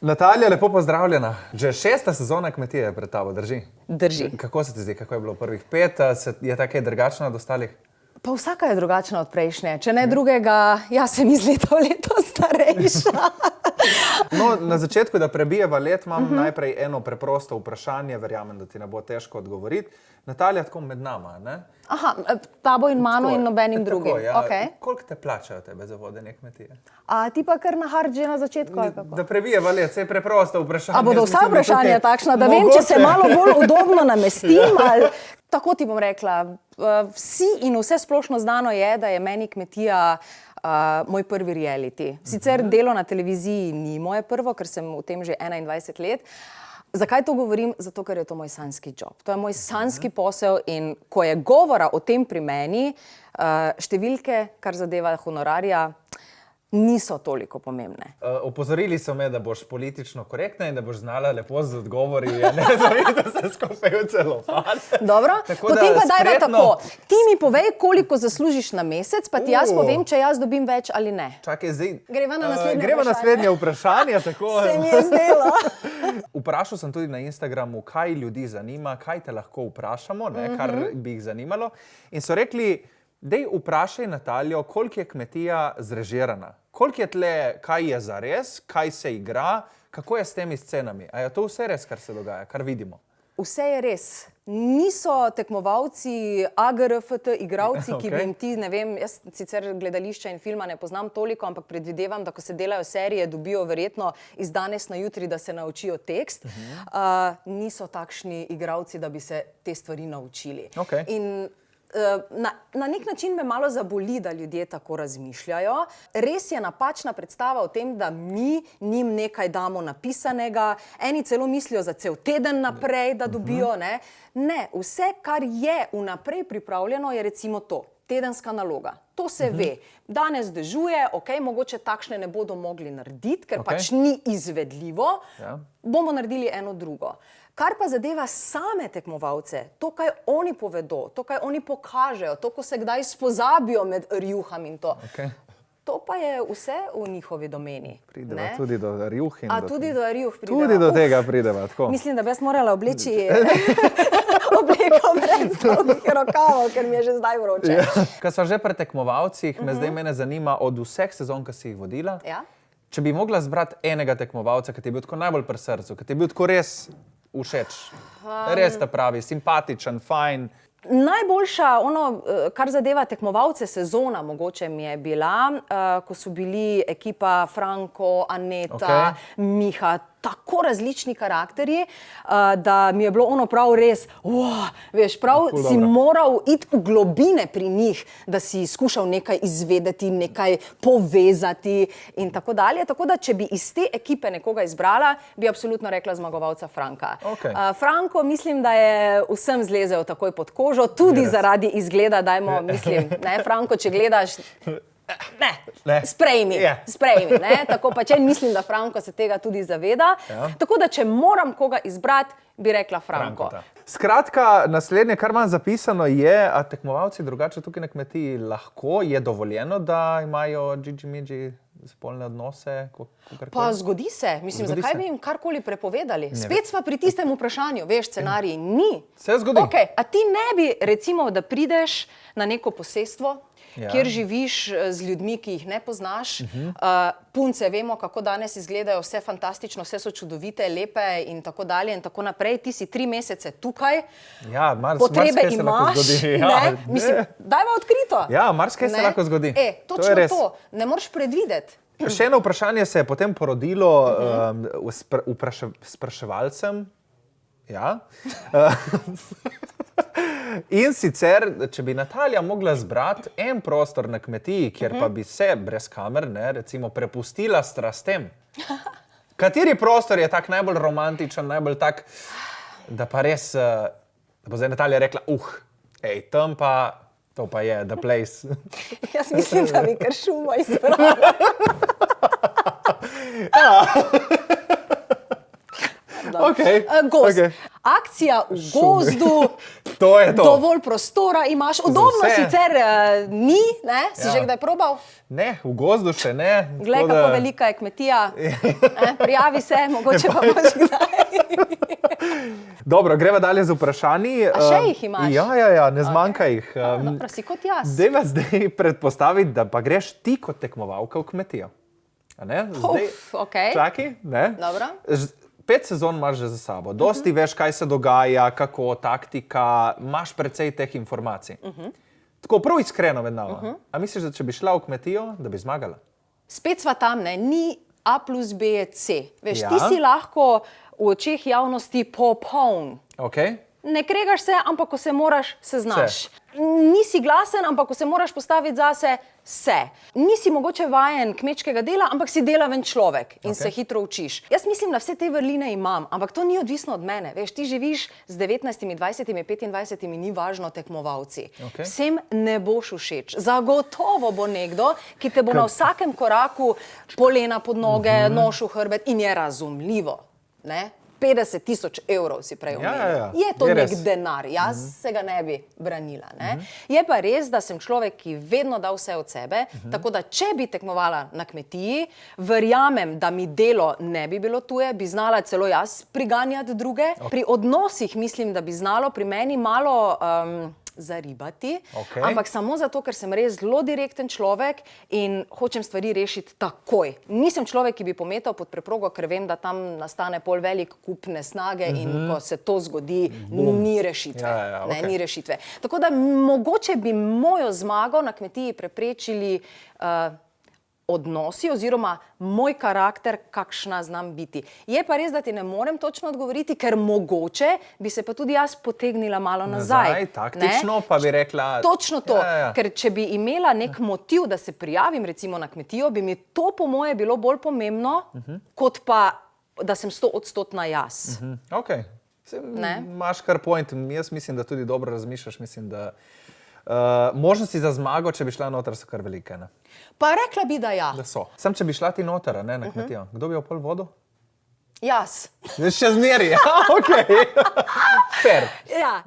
Natalija, lepo pozdravljena. Že 6. sezona Kmetije je pred tabo, drži? Drži. Kako se ti zdi, kako je bilo prvih 5? Je ta kaj drugačna od ostalih? Pa vsaka je drugačna od prejšnje. Če ne drugega, jaz sem iz leto starejša. No, na začetku, da prebijeva let, imam najprej eno preprosto vprašanje, verjamem, da ti ne bo težko odgovoriti. Natalija, tako med nama, ne? Aha, tabo in mano in nobenim drugim. Tako, ja. Okay. Koliko te plačajo tebe za vodenje kmetije? A ti pa kar na hard že na začetku? Ali kako? Da prebijeva let, vse je preprosto vprašanje. A bodo vsa vprašanja takšna, da vem, če se malo bolj udobno namestim? Ali... Tako ti bom rekla, vsi in vse splošno znano je, da je meni kmetija moj prvi reality. Sicer delo na televiziji ni moje prvo, ker sem v tem že 21 let. Zakaj to govorim? Zato, ker je to moj sanjski job. To je moj sanjski posel in ko je govora o tem pri meni, številke, kar zadeva honorarja, niso toliko pomembne. Opozorili so me, da boš politično korektna in da boš znala lepo z odgovori, ne zavida se skupaj v celofan. Dobro, potem pa dajva tako. Ti mi povej, koliko zaslužiš na mesec, pa ti jaz povem, če jaz dobim več ali ne. Čakaj, zdaj... Greva na naslednje vprašanje. Tako... Se mi je zdelo. Vprašal sem tudi na Instagramu, kaj ljudi zanima, kaj te lahko vprašamo, ne, kar bi jih zanimalo. In so rekli, dej vprašaj Natalijo, koliko je kmetija zrežirana. Koliko je tle, kaj je zares, kaj se igra, kako je s temi scenami. A je to vse res, kar se dogaja, kar vidimo? Vse je res. Niso tekmovalci, AGRFT igravci, ki bi jim ti, ne vem, jaz sicer gledališča in filma ne poznam toliko, ampak predvidevam, da ko se delajo serije, dobijo verjetno iz danes na jutri, da se naučijo tekst. Niso takšni igravci, da bi se te stvari naučili. In na nek način me malo zaboli, da ljudje tako razmišljajo. Res je napačna predstava o tem, da mi njim nekaj damo napisanega. Eni celo mislijo za cel teden naprej, da dobijo. Ne, vse, kar je vnaprej pripravljeno, je recimo to. Tedenska naloga. To se ve. Danes dežuje, mogoče takšne ne bodo mogli narediti, ker pač ni izvedljivo. Bomo naredili eno drugo. Kar pa zadeva same tekmovalce, to, kaj oni povedo, to, kaj oni pokažejo, to, ko se kdaj spozabijo med rjuham in to. To pa je vse v njihovi domeni. Prideva tudi do rjuh. Tudi do rjuh prideva. Tudi do tega prideva, tako. Mislim, da bi jaz morala obleči obleko brez dolgih rokavov, ker mi je že zdaj vroče. Ko sva že pri tekmovalcih, mene zanima od vseh sezon, ki si jih vodila, če bi mogla zbrati enega tekmovalca, ki ti je bil tako najbolj pri srcu, ki ti je bil tako res všeč, res ta pravi, simpatičen, fajn. Najboljša, kar zadeva tekmovalce sezona, mogoče mi je bila, ko so bili ekipa Franko, Aneta, Miha, tako različni karakterji, da mi je bilo prav res, veš, prav si moral iti v globine pri njih, da si skušal nekaj izvedeti, nekaj povezati in tako dalje. Tako da, če bi iz te ekipe nekoga izbrala, bi absolutno rekla zmagovalca Franka. Franko, mislim, da je vsem zlezel takoj pod kožo, tudi zaradi izgleda, dajmo, mislim, ne, Franko, če gledaš, sprejmi, tako pa če mislim, da Franko se tega tudi zaveda. Tako da, če moram koga izbrati, bi rekla Franko. Skratka, naslednje, kar imam zapisano je, a tekmovalci drugače tukaj na kmetiji lahko, je dovoljeno, da imajo džidži-midži spolne odnose? Pa zgodi se. Mislim, zakaj bi jim karkoli prepovedali? Spet sva pri tistem vprašanju, veš, scenarij ni. Se zgodi. A ti ne bi, recimo, da prideš na neko posestvo, kjer živiš z ljudmi, ki jih ne poznaš. Punce, vemo, kako danes izgledajo, vse fantastično, vse so čudovite, lepe in tako dalje in tako naprej. Ti si 3 mesece tukaj, potrebe imaš. Mislim, dajva odkrito. Ja, marsikaj se lahko zgodi. Točno to. Ne moreš predvideti. Še eno vprašanje se je potem porodilo spraševalcem. Ja. In sicer, če bi Natalija mogla zbrati en prostor na kmetiji, kjer pa bi se brez kamer, recimo, prepustila strastem. Kateri prostor je tak najbolj romantičen, najbolj tak, da pa res, da bo zdaj Natalija rekla, tam pa, to pa je the place. Jaz mislim, da bi kar šumo izbrala. Gozd. Akcija v gozdu. To je to. Dovolj prostora imaš, udobno vse. sicer ni, ne? Si Ja. že kdaj probal? Ne, v gozdu še ne. Glej, tako kako da- velika je kmetija. Prijavi se, mogoče pa boš kdaj. Dobro, greva dalje z vprašanji. A še jih imaš? Ja, ne zmanjka jih. Dobro, si kot jaz. Dejva zdaj predpostaviti, da pa greš ti kot tekmovalka v kmetijo. A ne? Zdaj, okej. Čakaj, ne? Dobro. 5 sezon imaš že za sabo. Dosti veš, kaj se dogaja, kako, taktika, imaš precej teh informacij. Tako prav iskreno vedno. A misliš, da če bi šla v kmetijo, da bi zmagala? Spet sva tam, ne? Ni A plus B je C. Veš, Ja. ti si lahko v očeh javnosti popoln. Okay. Ne kregaš se, ampak ko se moraš, se znaš. Nisi glasen, ampak ko se moraš postaviti zase, se. Nisi mogoče vajen kmečkega dela, ampak si delaven človek in se hitro učiš. Jaz mislim, da vse te vrline imam, ampak to ni odvisno od mene. Veš, ti živiš z 19, 20, 25, ni važno tekmovalci. Okej. Vsem ne boš všeč. Zagotovo bo nekdo, ki te bo na vsakem koraku polena pod noge, nož v hrbet in je razumljivo. Ne? 50 000 evrov si prej omenil. Ja. Je to Je nek res. denar, jaz se ga ne bi branila. Ne? Je pa res, da sem človek, ki vedno da vse od sebe, tako da če bi tekmovala na kmetiji, verjamem, da mi delo ne bi bilo tuje, bi znala celo jaz priganjati druge. Pri odnosih mislim, da bi znalo pri meni malo zaribati, Okej. ampak samo zato, ker sem res zelo direkten človek in hočem stvari rešiti takoj. Nisem človek, ki bi pometal pod preprogo, ker vem, da tam nastane pol velik kup nesnage in ko se to zgodi, ni rešitve. Ja, Ne, okej. ni rešitve. Tako da mogoče bi mojo zmago na kmetiji preprečili odnosi oziroma moj karakter, kakšna znam biti. Je pa res, da ti ne morem točno odgovoriti, ker mogoče bi se pa tudi jaz potegnila malo nazaj. Taktično ne? pa bi rekla... Točno to, Ja. ker če bi imela nek motiv, da se prijavim recimo na kmetijo, bi mi to po moje bilo bolj pomembno, kot pa, da sem 100% jaz. Okay. Ne? Imaš kar point. Jaz mislim, da tudi dobro razmišljaš. Mislim, da možnosti za zmago, če bi šla noter, so kar velike. Ne? Pa rekla bi, da ja. Da so. Sam, če bi šla ti noter, ne, na kmetijo, kdo bi jo pol vodil? Jaz. Še zmeri. Ja, ok. Fair. Ja.